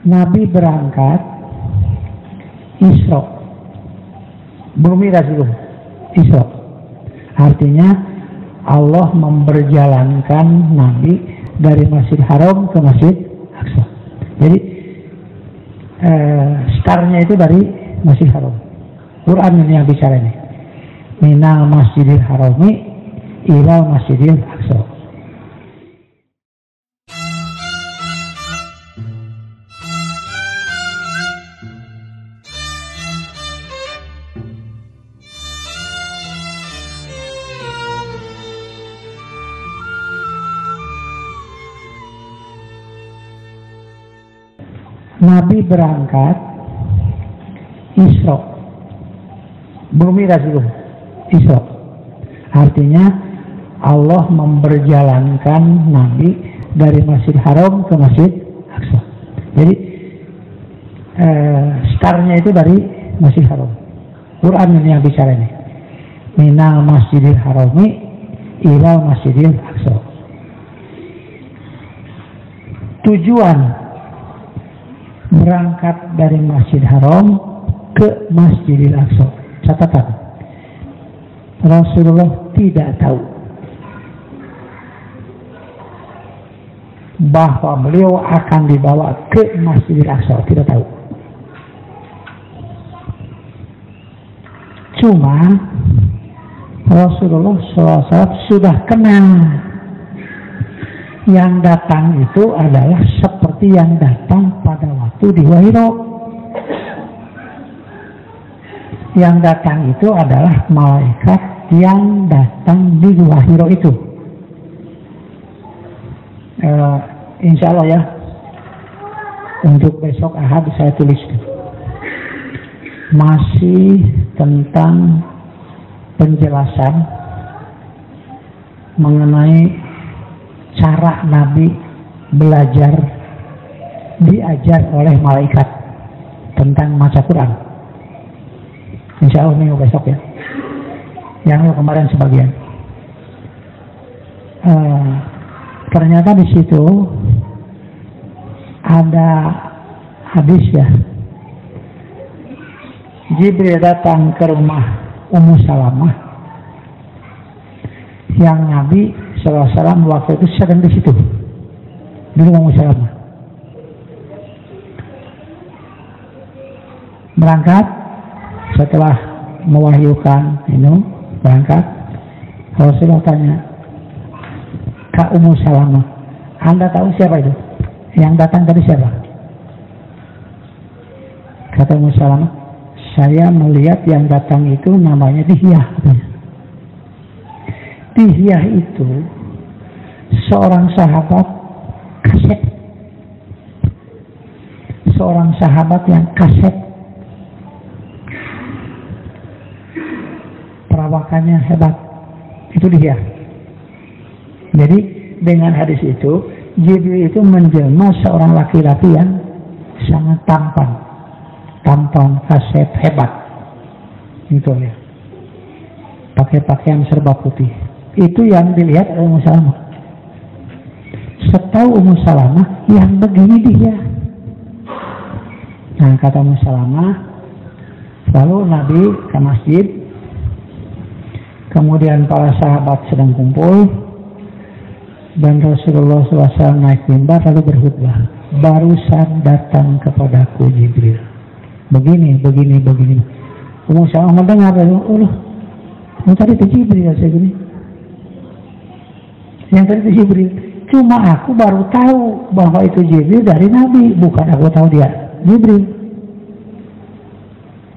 Nabi berangkat Isra, bumi Rasul Isra. Artinya Allah memperjalankan Nabi dari Masjid Haram ke Masjid Aqsa. Jadi startnya itu dari Masjid Haram. Quran ini yang bicara ini. Minal Masjidil Harami ila Masjidil Aqsa. Nabi berangkat Isra, bumi Rasul Isra. Artinya Allah memperjalankan Nabi dari Masjid Haram ke Masjid Aqsa. Jadi startnya itu dari Masjid Haram. Quran ini yang bicara ini. Minal Masjidil Harami ila Masjidil Aqsa. Tujuan berangkat dari Masjid Haram ke Masjidil Aqsa. Catatan, Rasulullah tidak tahu bahwa beliau akan dibawa ke Masjidil Aqsa. Tidak tahu. Cuma Rasulullah SAW sudah kenal yang datang itu adalah seperti yang datang pada waktu di Wahiro. Yang datang itu adalah malaikat yang datang di Wahiro itu. Insya Allah ya, untuk besok Ahad saya tulis masih tentang penjelasan mengenai cara Nabi belajar, diajar oleh malaikat tentang maca Quran. Insya Allah minggu besok ya. Yang kemarin sebagian. Ternyata di situ ada hadis ya. Jibril datang ke rumah Ummu Salamah, yang Nabi SAW waktu itu sedang di situ, di rumah Ummu Salamah. Berangkat setelah mewahyukan ini, berangkat Rasulullah tanya, Kak Ummu Salamah, Anda tahu siapa itu? Yang datang tadi siapa? Kata Ummu Salamah, saya melihat yang datang itu namanya Dihyah. Dihyah itu seorang sahabat kasep, seorang sahabat yang kasep, perawakannya hebat. Itu Dihyah. Jadi dengan hadis itu Jibril itu menjelma seorang laki-laki yang sangat tampan, kasep, hebat. Itu ya. Pakai pakaian serba putih. Itu yang dilihat oleh Ummu Salamah. Setahu Ummu Salamah yang begini dia. Nah kata Ummu Salamah, lalu Nabi ke masjid, kemudian para sahabat sedang kumpul, dan Rasulullah SAW naik mimbar lalu berkhutbah. Barusan datang kepadaku Jibril. Begini. Ummu Salamah mendengar, Allah, tadi itu Jibril saya gini. Yang tadi itu Jibril. Cuma aku baru tahu bahwa itu Jibril dari Nabi, bukan aku tahu dia Jibril.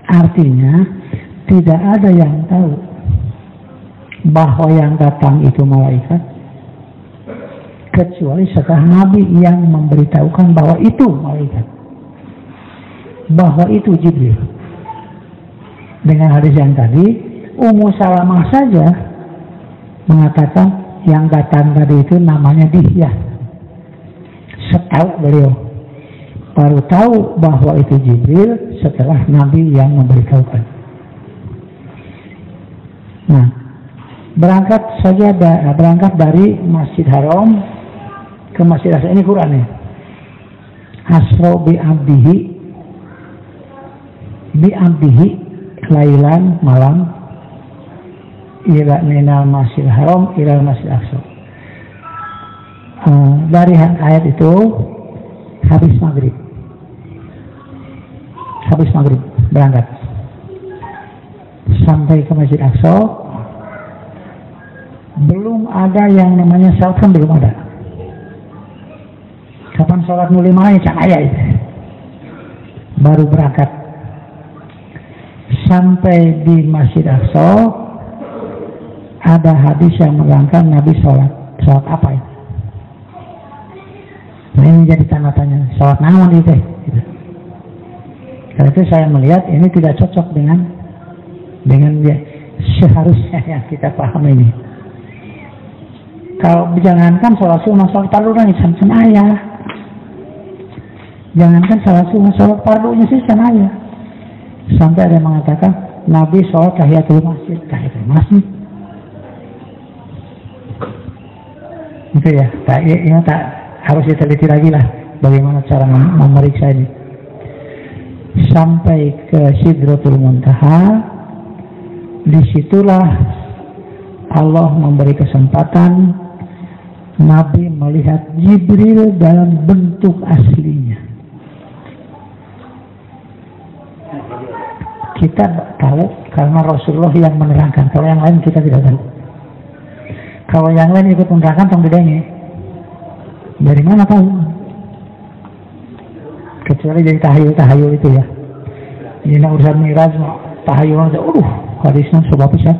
Artinya tidak ada yang tahu bahwa yang datang itu malaikat kecuali setelah Nabi yang memberitahukan bahwa itu malaikat, bahwa itu Jibril. Dengan hadis yang tadi, Ummu Salamah saja mengatakan yang datang tadi itu namanya Dihyah. Setahu beliau, baru tahu bahwa itu Jibril setelah Nabi yang memberitahukan. Nah, berangkat dari Masjid Haram ke Masjid Aqsa. Ini Quran ya. asra bi abdihi lailan malam ila minal masjidil haram ila masjidil aqsa. Dari ayat itu habis maghrib berangkat sampai ke Masjid Aqsa. Belum ada yang namanya salat, kan belum ada. Kapan sholat mulai mana ya itu. Baru berangkat sampai di Masjid Aqsa. Ada hadis yang menerangkan Nabi sholat apa itu? Nah, ini jadi tanda tanya, sholat naon itu? Gitu. Karena itu saya melihat ini tidak cocok dengan seharusnya yang kita paham ini. Kalau jangankan sholat sunnah, sholat fardunya can ayah. Jangankan sholat sunnah, sholat fardunya sih can ayah. Sampai ada yang mengatakan Nabi sholat tahiyatul masjid. Itu ya, tak harus diteliti lagi lah bagaimana cara memeriksa ini. Sampai ke Sidratul Muntaha, disitulah Allah memberi kesempatan Nabi melihat Jibril dalam bentuk aslinya. Kita tahu karena Rasulullah yang menerangkan. Kalau yang lain kita tidak tahu. Kalau yang lain ikut menerangkan, tong bedanya. Dari mana tahu? Kecuali dari tahayul itu ya. Ini urusan Miraj, tahayul aja. Hadisnya sebab bisa.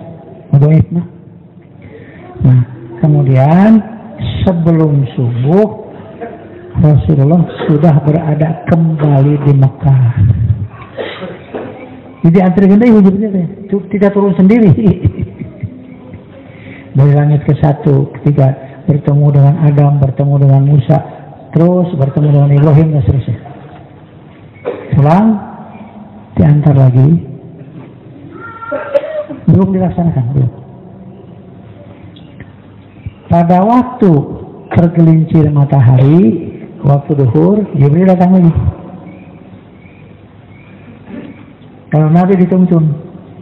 Nah, kemudian sebelum subuh Rasulullah sudah berada kembali di Mekah. Jadi antri gede tidak turun sendiri. Dari langit ke satu, ketika bertemu dengan Adam, bertemu dengan Musa, terus bertemu dengan Ibrahim dan seterusnya. Pulang, diantar lagi. Belum dilaksanakan, belum. Pada waktu tergelincir matahari, waktu duhur, Jibril datang lagi. Kalau Nabi dituntun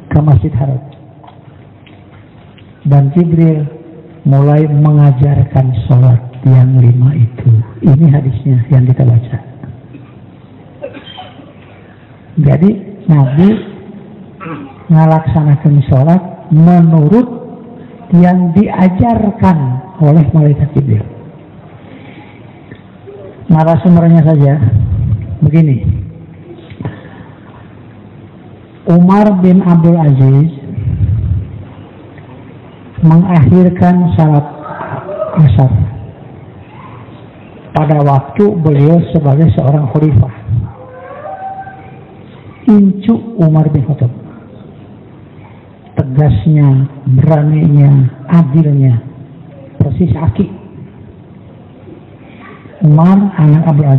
ke Masjid Haram. Dan Jibril mulai mengajarkan sholat yang 5 itu. Ini hadisnya yang kita baca. Jadi Nabi melaksanakan sholat menurut yang diajarkan oleh malaikat Jibril. Narasumbernya saja begini. Umar bin Abdul Aziz mengakhirkan salat asar pada waktu beliau sebagai seorang khalifah. Incu Umar bin Khattab, tegasnya, beraninya, adilnya, persis Aki. Umar anak Abdul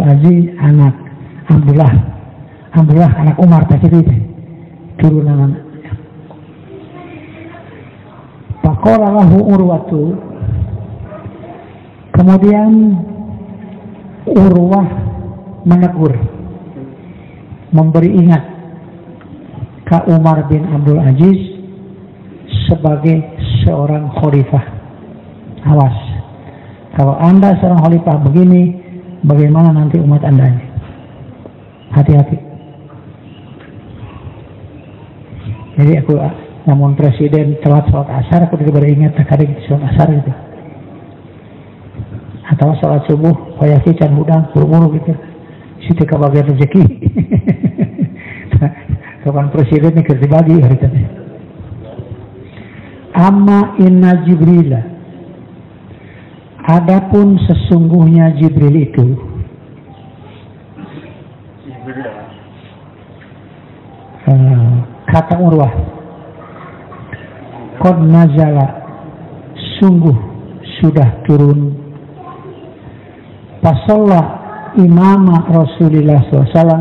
Aziz anak Abdullah anak Umar, tak itu turunan. Faqala lahu Urwatu, kemudian Urwah menegur, memberi ingat ke Umar bin Abdul Aziz sebagai seorang khalifah. Awas, kalau Anda seorang khalifah begini, bagaimana nanti umat Anda ini? Hati-hati. Jadi aku, namun presiden telat sholat asar, aku tidak beringat kadang sholat asar gitu. Atau sholat subuh, payaki can hudang, buru-buru gitu. Situ kebagian rezeki. Kapan presiden ini kerja bagi hari tadi. Amma inna Jibril. Adapun sesungguhnya Jibril itu. Kata Urwah, qad nazala, sungguh sudah turun, pasalla imama Rasulullah SAW,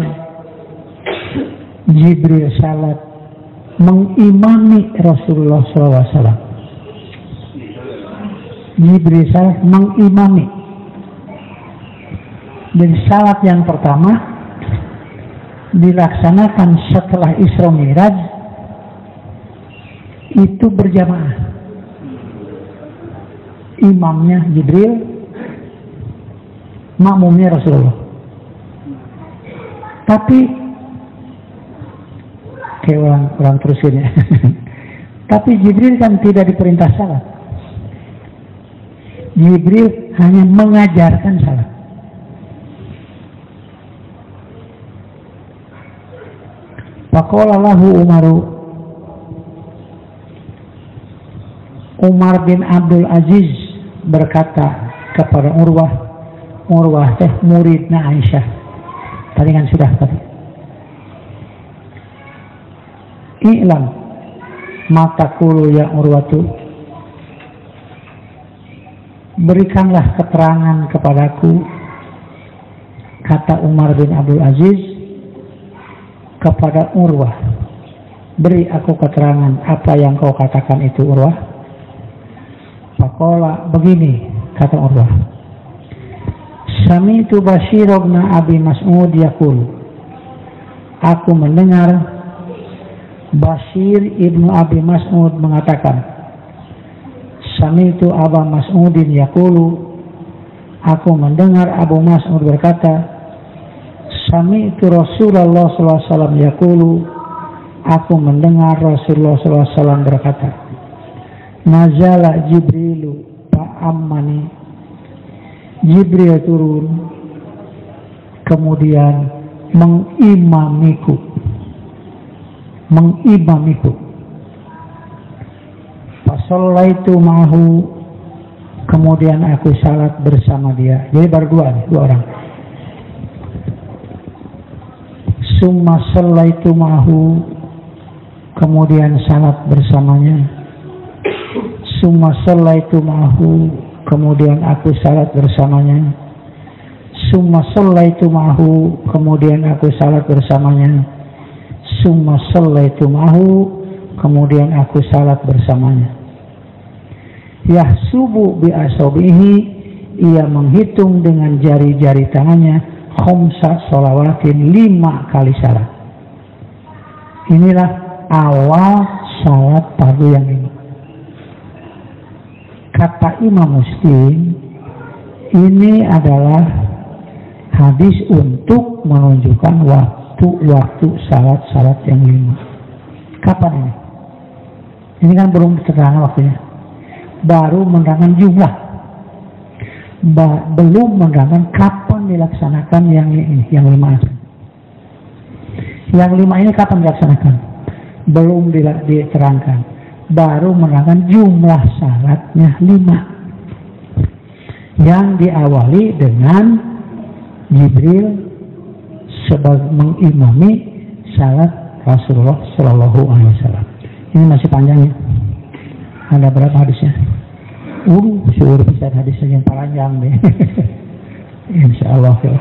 Jibril salat mengimami Rasulullah SAW. Jibril salat mengimami. Dan salat yang pertama dilaksanakan setelah Isra Mi'raj itu berjamaah. Imamnya Jibril, makmumnya Rasulullah. Tapi kayak orang terusin ya. Tapi Jibril kan tidak diperintah salat. Jibril hanya mengajarkan salat. Faqala lahu Umar bin Abdul Aziz berkata kepada Urwah teh muridna Aisyah. Tadi kan sudah tadi. I'lam matakulu ya Urwatu, berikanlah keterangan kepadaku, kata Umar bin Abdul Aziz kepada Urwah, beri aku keterangan apa yang kau katakan itu Urwah. Faqala, begini kata Urwah, sami'tu Bashir bin Abi Mas'ud yaqul, aku mendengar Bashir ibnu Abi Mas'ud mengatakan, sami'tu Aba Mas'udin yaqulu, aku mendengar Abu Mas'ud berkata, sami'tu Rasulullah sallallahu alaihi wasallam yaqulu, aku mendengar Rasulullah sallallahu alaihi wasallam berkata, nazala Jibrilu fa'ammani, Jibril turun kemudian mengimamiku. Fasallaitu ma'hu, kemudian aku salat bersama dia. Jadi baru dua orang. Summa sallaitu ma'hu, kemudian salat bersamanya. Summa sallaitu ma'hu, kemudian aku salat bersamanya. Summa sallaitu ma'hu, kemudian aku salat bersamanya. Summa sallaitu ma'hu, kemudian aku salat bersamanya. Yahsubu bi asabihi, ia menghitung dengan jari-jari tangannya, khamsa shalawatin, 5 kali salat. Inilah awal salat fardu yang ini. Kata Imam Muslim, ini adalah hadis untuk menunjukkan waktu salat yang 5. Kapan ini? Ini kan belum diterangkan waktunya. Baru menerangkan jumlah. Belum menerangkan kapan dilaksanakan yang 5. Yang 5 ini kapan dilaksanakan? Belum diterangkan. Baru menerangkan jumlah salatnya 5. Yang diawali dengan Jibril sebagai mengimami salat Rasulullah Shallallahu Alaihi Wasallam. Ini masih panjang ya. Ada berapa hadisnya? Syukur bisa hadisnya yang panjang deh. Insya Allah ya.